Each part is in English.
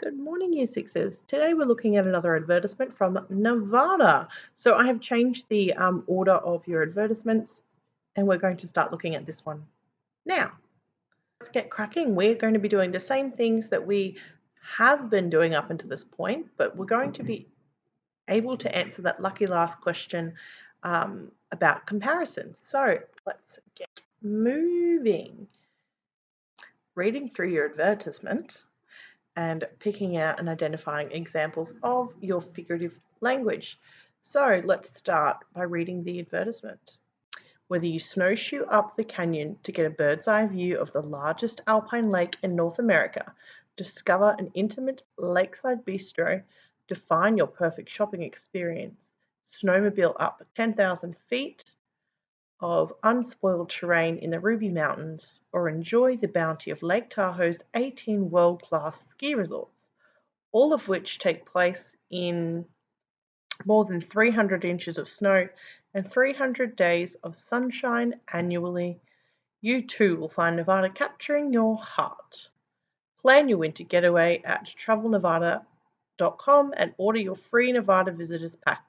Good morning, Year Sixes. Today we're looking at another advertisement from Nevada. So I have changed the order of your advertisements and we're going to start looking at this one now. Let's get cracking. We're going to be doing the same things that we have been doing up until this point, but we're going to be able to answer that lucky last question about comparisons. So let's get moving. Reading through your advertisement and picking out and identifying examples of your figurative language. So let's start by reading the advertisement. Whether you snowshoe up the canyon to get a bird's eye view of the largest alpine lake in North America, discover an intimate lakeside bistro, define your perfect shopping experience, snowmobile up 10,000 feet of unspoiled terrain in the Ruby Mountains, or enjoy the bounty of Lake Tahoe's 18 world-class ski resorts, all of which take place in more than 300 inches of snow and 300 days of sunshine annually, you too will find Nevada capturing your heart. Plan your winter getaway at travelnevada.com and order your free Nevada Visitors Pack.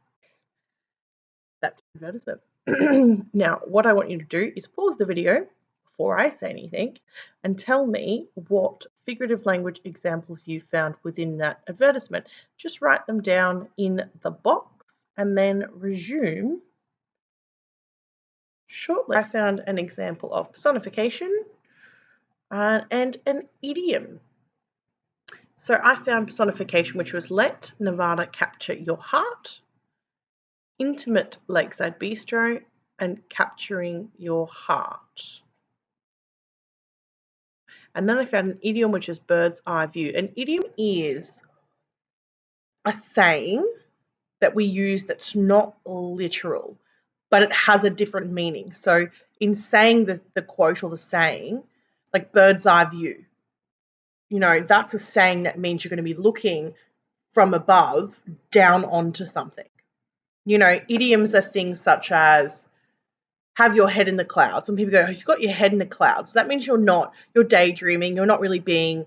That's the advertisement. Now, what I want you to do is pause the video before I say anything and tell me what figurative language examples you found within that advertisement. Just write them down in the box and then resume shortly. I found an example of personification and an idiom. So I found personification, which was let Nevada capture your heart, intimate lakeside bistro, and capturing your heart. And then I found an idiom, which is bird's eye view. An idiom is a saying that we use that's not literal, but it has a different meaning. So in saying the quote or the saying, like bird's eye view, that's a saying that means you're going to be looking from above down onto something. Idioms are things such as have your head in the clouds. When people go, you've got your head in the clouds, that means you're daydreaming, you're not really being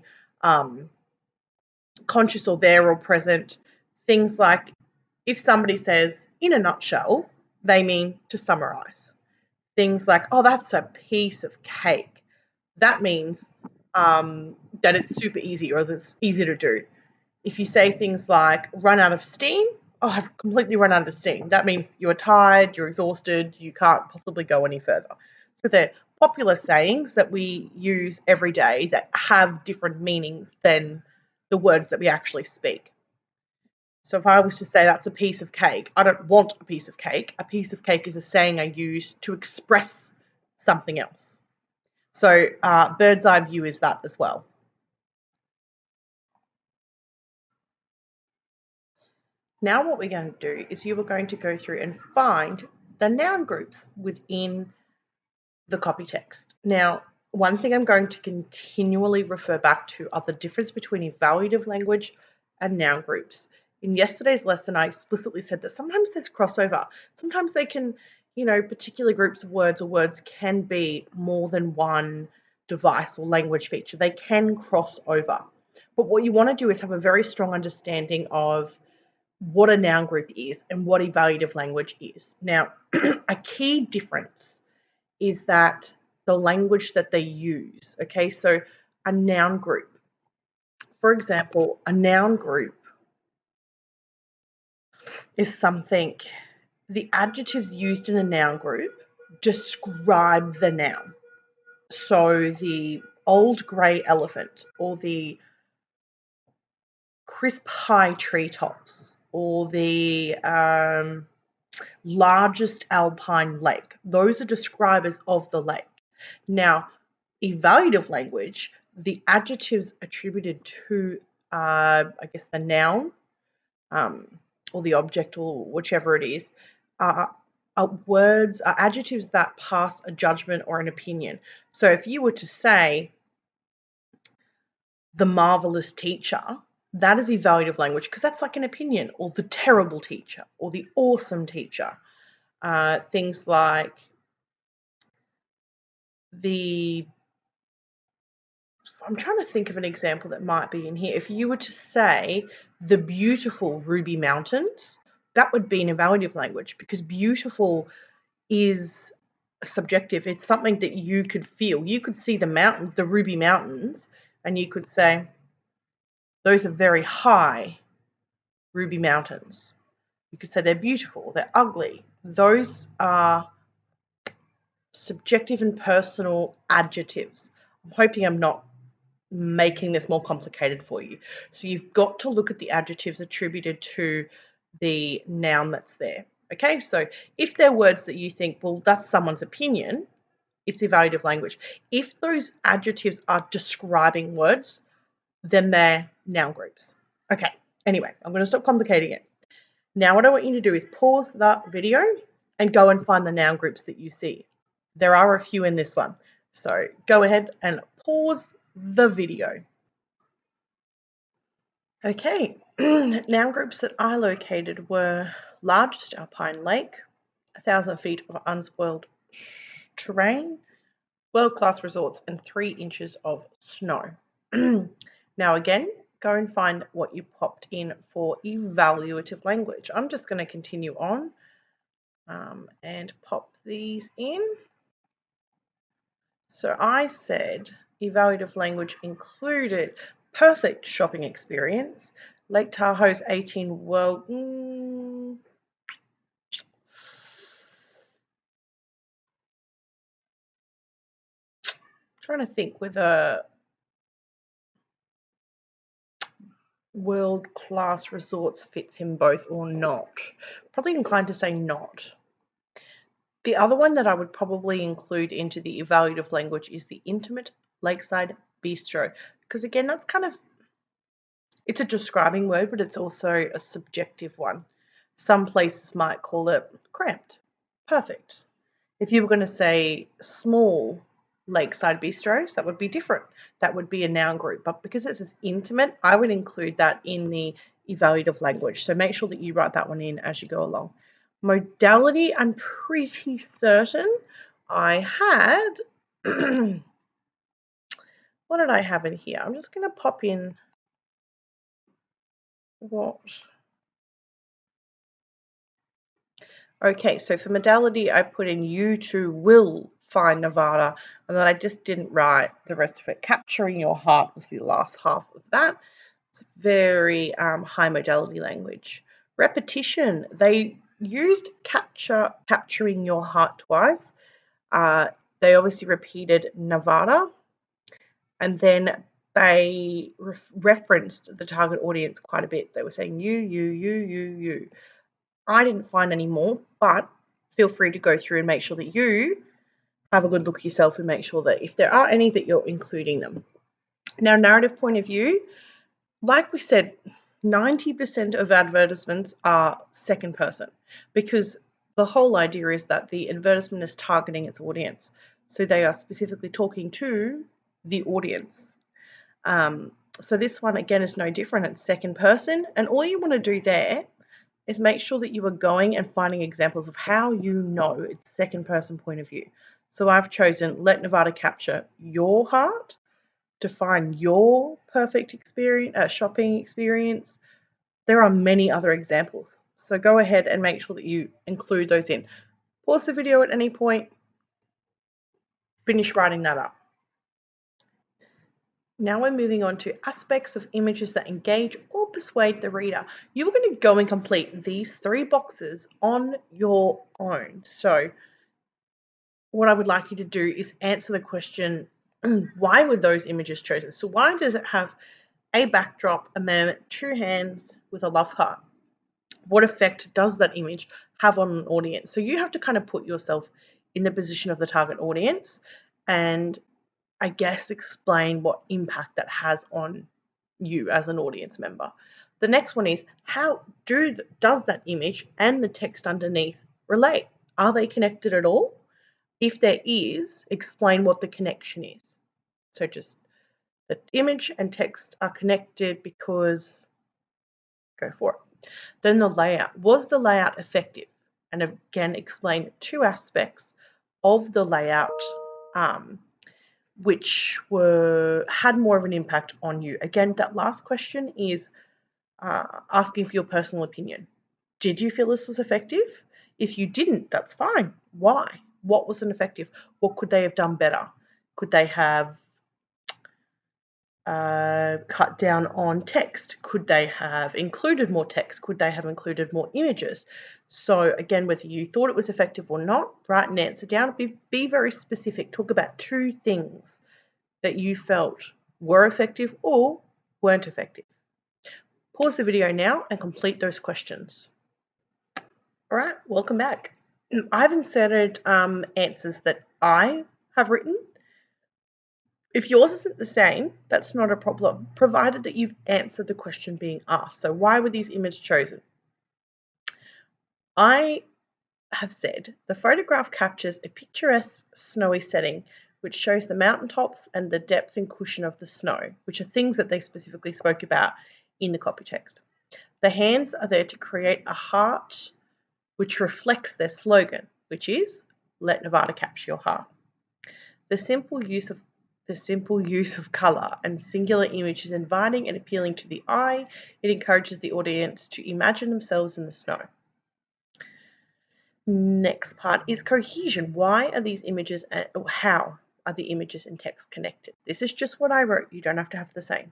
conscious or there or present. Things like if somebody says, in a nutshell, they mean to summarize. Things like, oh, that's a piece of cake. That means that it's super easy or that it's easy to do. If you say things like run out of steam, oh, I've completely run out of steam. That means you're tired, you're exhausted, you can't possibly go any further. So they're popular sayings that we use every day that have different meanings than the words that we actually speak. So if I was to say that's a piece of cake, I don't want a piece of cake. A piece of cake is a saying I use to express something else. So bird's eye view is that as well. Now what we're going to do is you are going to go through and find the noun groups within the copy text. Now, one thing I'm going to continually refer back to are the difference between evaluative language and noun groups. In yesterday's lesson, I explicitly said that sometimes there's crossover. Sometimes they can, particular groups of words or words can be more than one device or language feature. They can cross over. But what you want to do is have a very strong understanding of what a noun group is and what evaluative language is. Now, a key difference is that the language that they use, okay? So a noun group, for example, a noun group is something, the adjectives used in a noun group describe the noun. So the old grey elephant or the crisp high treetops or the largest alpine lake. Those are describers of the lake. Now, evaluative language, the adjectives attributed to, the noun or the object or whichever it is, are adjectives that pass a judgment or an opinion. So if you were to say the marvelous teacher, that is evaluative language because that's like an opinion, or the terrible teacher or the awesome teacher. Things like the I'm trying to think of an example that might be in here. If you were to say the beautiful Ruby Mountains, that would be an evaluative language, because beautiful is subjective. It's something that you could feel. You could see the Ruby Mountains, and you could say, those are very high Ruby Mountains. You could say they're beautiful, they're ugly. Those are subjective and personal adjectives. I'm hoping I'm not making this more complicated for you. So you've got to look at the adjectives attributed to the noun that's there. Okay, so if they're words that you think, well, that's someone's opinion, it's evaluative language. If those adjectives are describing words, then they're noun groups. Okay, anyway, I'm going to stop complicating it. Now what I want you to do is pause the video and go and find the noun groups that you see. There are a few in this one. So go ahead and pause the video. Okay, noun groups that I located were largest alpine lake, 1,000 feet of unspoiled terrain, world-class resorts, and 3 inches of snow. Now again, go and find what you popped in for evaluative language. I'm just going to continue on and pop these in. So I said evaluative language included perfect shopping experience, Lake Tahoe's 18 world. Trying to think whether world-class resorts fits in both or not. Probably inclined to say not. The other one that I would probably include into the evaluative language is the intimate lakeside bistro, because again, that's kind of, it's a describing word, but it's also a subjective one. Some places might call it cramped, perfect. If you were going to say small lakeside bistros, that would be different. That would be a noun group. But because this is intimate, I would include that in the evaluative language. So make sure that you write that one in as you go along. Modality, I'm pretty certain I had, what did I have in here? I'm just going to pop in what. Okay, so for modality, I put in you too will find Nevada, and then I just didn't write the rest of it. Capturing your heart was the last half of that. It's very high modality language. Repetition, they used capturing your heart twice. They obviously repeated Nevada, and then they referenced the target audience quite a bit. They were saying you. I didn't find any more, but feel free to go through and make sure that you have a good look yourself and make sure that if there are any, that you're including them. Now, narrative point of view, like we said, 90% of advertisements are second person, because the whole idea is that the advertisement is targeting its audience. So they are specifically talking to the audience. So this one, again, is no different. It's second person. And all you want to do there is make sure that you are going and finding examples of how you know it's second person point of view. So I've chosen let Nevada capture your heart, define your perfect experience, shopping experience. There are many other examples. So go ahead and make sure that you include those in. Pause the video at any point, finish writing that up. Now we're moving on to aspects of images that engage or persuade the reader. You're going to go and complete these 3 boxes on your own. So what I would like you to do is answer the question, why were those images chosen? So why does it have a backdrop, a man, 2 hands with a love heart? What effect does that image have on an audience? So you have to kind of put yourself in the position of the target audience and I guess explain what impact that has on you as an audience member. The next one is how does that image and the text underneath relate? Are they connected at all? If there is, explain what the connection is. So just the image and text are connected because, go for it. Then the layout. Was the layout effective? And again, explain 2 aspects of the layout. which had more of an impact on you. Again, that last question is asking for your personal opinion. Did you feel this was effective? If you didn't, that's fine. Why? What wasn't effective? What could they have done better? Could they have cut down on text? Could they have included more text? Could they have included more images? So again, whether you thought it was effective or not, write an answer down. Be very specific. Talk about 2 things that you felt were effective or weren't effective. Pause the video now and complete those questions. All right, welcome back. I've inserted answers that I have written. If yours isn't the same, that's not a problem, provided that you've answered the question being asked. So why were these images chosen? I have said the photograph captures a picturesque snowy setting which shows the mountaintops and the depth and cushion of the snow, which are things that they specifically spoke about in the copy text. The hands are there to create a heart which reflects their slogan, which is, let Nevada capture your heart. The simple use of colour and singular image is inviting and appealing to the eye. It encourages the audience to imagine themselves in the snow. Next part is cohesion. Why are these images and how are the images and text connected? This is just what I wrote. You don't have to have the same.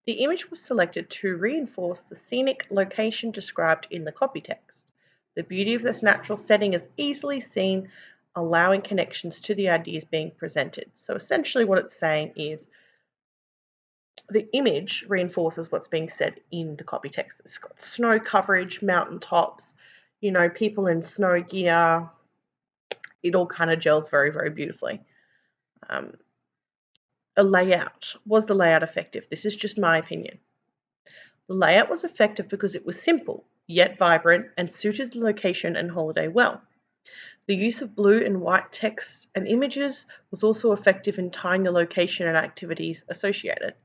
The image was selected to reinforce the scenic location described in the copy text. The beauty of this natural setting is easily seen, allowing connections to the ideas being presented. So essentially what it's saying is the image reinforces what's being said in the copy text. It's got snow coverage, mountaintops, people in snow gear. It all kind of gels very, very beautifully. A layout. Was the layout effective? This is just my opinion. The layout was effective because it was simple, yet vibrant, and suited the location and holiday well. The use of blue and white text and images was also effective in tying the location and activities associated.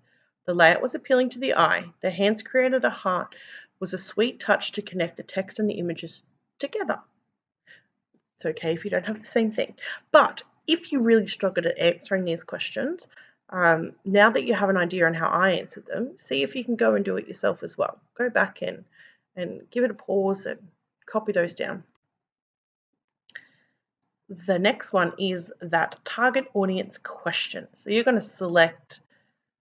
The layout was appealing to the eye. The hands created a heart was a sweet touch to connect the text and the images together. It's okay if you don't have the same thing. But if you really struggled at answering these questions, now that you have an idea on how I answered them, see if you can go and do it yourself as well. Go back in and give it a pause and copy those down. The next one is that target audience question. So you're going to select,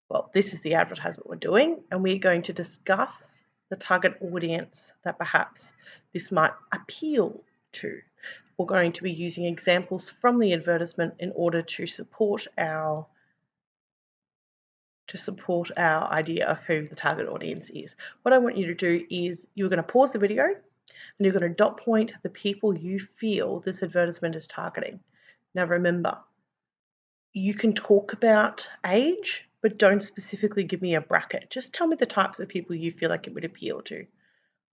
well, this is the advertisement we're doing, and we're going to discuss the target audience that perhaps this might appeal to. We're going to be using examples from the advertisement in order to support our idea of who the target audience is. What I want you to do is you're going to pause the video and you're going to dot point the people you feel this advertisement is targeting. Now remember, you can talk about age, but don't specifically give me a bracket. Just tell me the types of people you feel like it would appeal to.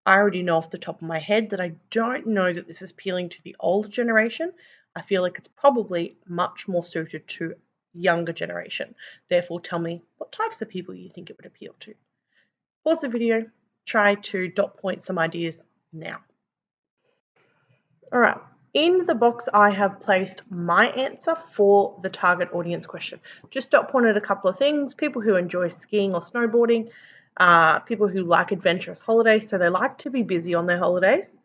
I already know off the top of my head that I don't know that this is appealing to the older generation. I feel like it's probably much more suited to younger generation. Therefore, tell me what types of people you think it would appeal to. Pause the video, try to dot point some ideas now. All right, in the box I have placed my answer for the target audience question. Just dot pointed a couple of things: people who enjoy skiing or snowboarding, people who like adventurous holidays, so they like to be busy on their holidays,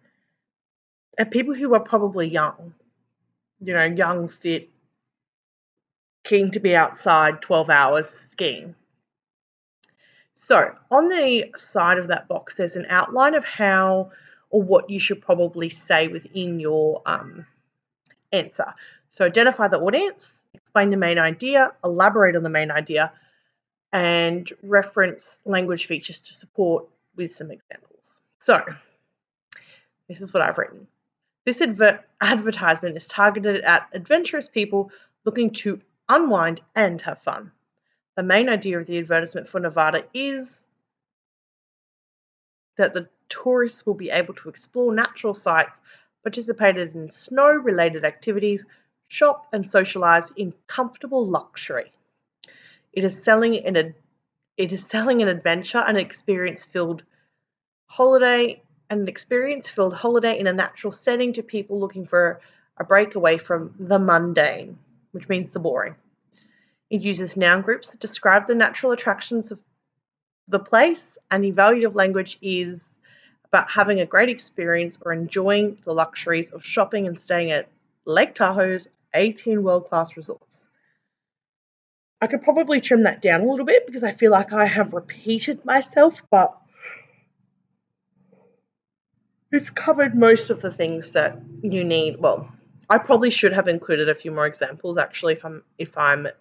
and people who are probably young, young, fit, keen to be outside 12 hours skiing. So on the side of that box, there's an outline of how or what you should probably say within your answer. So identify the audience, explain the main idea, elaborate on the main idea, and reference language features to support with some examples. So this is what I've written. This advertisement is targeted at adventurous people looking to unwind and have fun. The main idea of the advertisement for Nevada is that the tourists will be able to explore natural sites, participate in snow-related activities, shop and socialize in comfortable luxury. It is selling an adventure and experience-filled holiday in a natural setting to people looking for a break away from the mundane, which means the boring. It uses noun groups that describe the natural attractions of the place, and evaluative language is about having a great experience or enjoying the luxuries of shopping and staying at Lake Tahoe's 18 world-class resorts. I could probably trim that down a little bit because I feel like I have repeated myself, but it's covered most of the things that you need. Well, I probably should have included a few more examples actually if I'm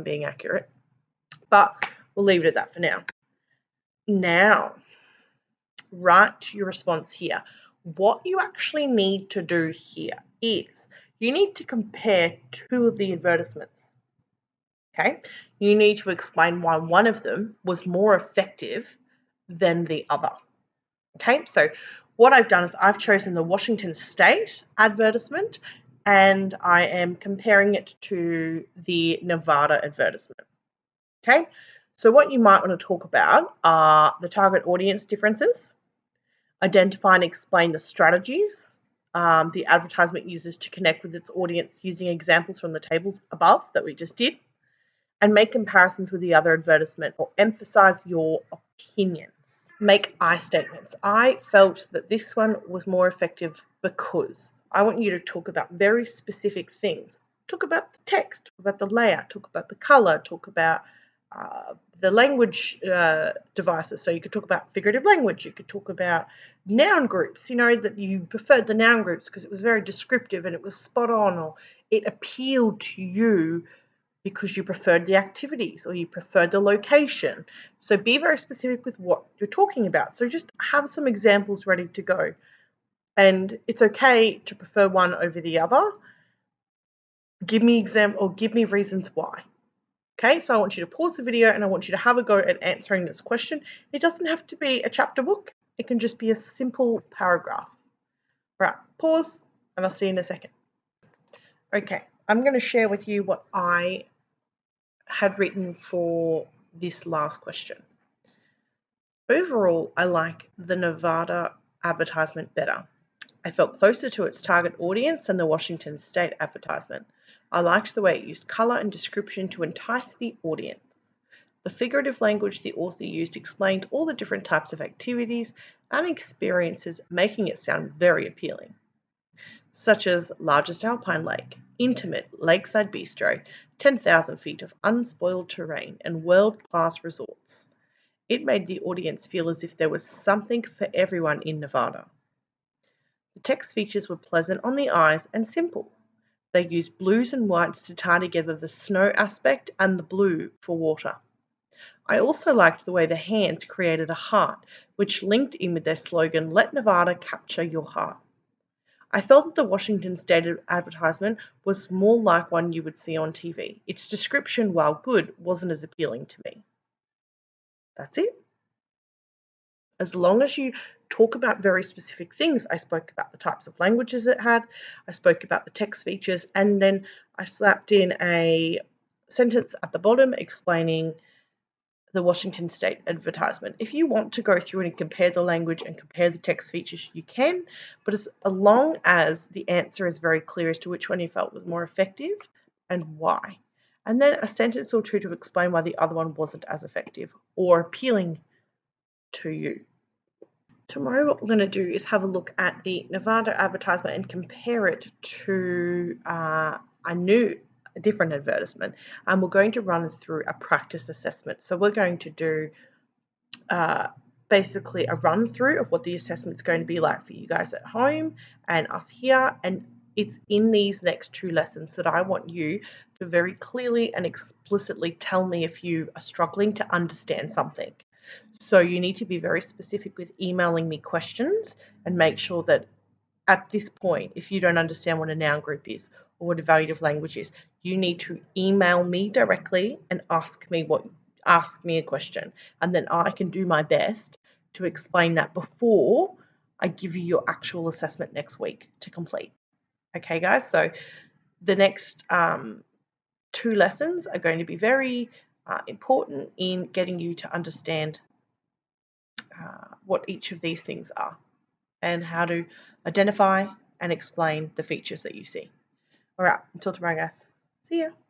being accurate, but we'll leave it at that for now. Now, write your response here. What you actually need to do here is you need to compare two of the advertisements. Okay, you need to explain why one of them was more effective than the other. Okay, so what I've done is I've chosen the Washington State advertisement and I am comparing it to the Nevada advertisement. Okay, so what you might want to talk about are the target audience differences, identify and explain the strategies the advertisement uses to connect with its audience using examples from the tables above that we just did, and make comparisons with the other advertisement or emphasize your opinions. Make I statements. I felt that this one was more effective because I want you to talk about very specific things. Talk about the text, talk about the layout, talk about the color, talk about the language devices. So you could talk about figurative language. You could talk about noun groups, that you preferred the noun groups because it was very descriptive and it was spot on, or it appealed to you because you preferred the activities or you preferred the location. So be very specific with what you're talking about. So just have some examples ready to go. And it's okay to prefer one over the other. Give me reasons why. Okay, so I want you to pause the video and I want you to have a go at answering this question. It doesn't have to be a chapter book. It can just be a simple paragraph. Right, pause, and I'll see you in a second. Okay, I'm going to share with you what I had written for this last question. Overall, I like the Nevada advertisement better. I felt closer to its target audience than the Washington State advertisement. I liked the way it used color and description to entice the audience. The figurative language the author used explained all the different types of activities and experiences, making it sound very appealing, such as largest alpine lake, intimate lakeside bistro, 10,000 feet of unspoiled terrain, and world-class resorts. It made the audience feel as if there was something for everyone in Nevada. The text features were pleasant on the eyes and simple. They used blues and whites to tie together the snow aspect and the blue for water. I also liked the way the hands created a heart, which linked in with their slogan, "Let Nevada capture your heart." I felt that the Washington State advertisement was more like one you would see on TV. Its description, while good, wasn't as appealing to me. That's it. As long as you talk about very specific things, I spoke about the types of languages it had, I spoke about the text features, and then I slapped in a sentence at the bottom explaining the Washington State advertisement. If you want to go through and compare the language and compare the text features, you can, but as long as the answer is very clear as to which one you felt was more effective and why. And then a sentence or two to explain why the other one wasn't as effective or appealing to you. Tomorrow what we're going to do is have a look at the Nevada advertisement and compare it to a different advertisement, and we're going to run through a practice assessment. So we're going to do basically a run through of what the assessment's going to be like for you guys at home and us here, and it's in these next two lessons that I want you to very clearly and explicitly tell me if you are struggling to understand something. So you need to be very specific with emailing me questions and make sure that at this point, if you don't understand what a noun group is or what evaluative language is, you need to email me directly and ask me a question, and then I can do my best to explain that before I give you your actual assessment next week to complete. Okay, guys, so the next two lessons are going to be very important in getting you to understand what each of these things are and how to identify and explain the features that you see. All right, until tomorrow, guys. See ya.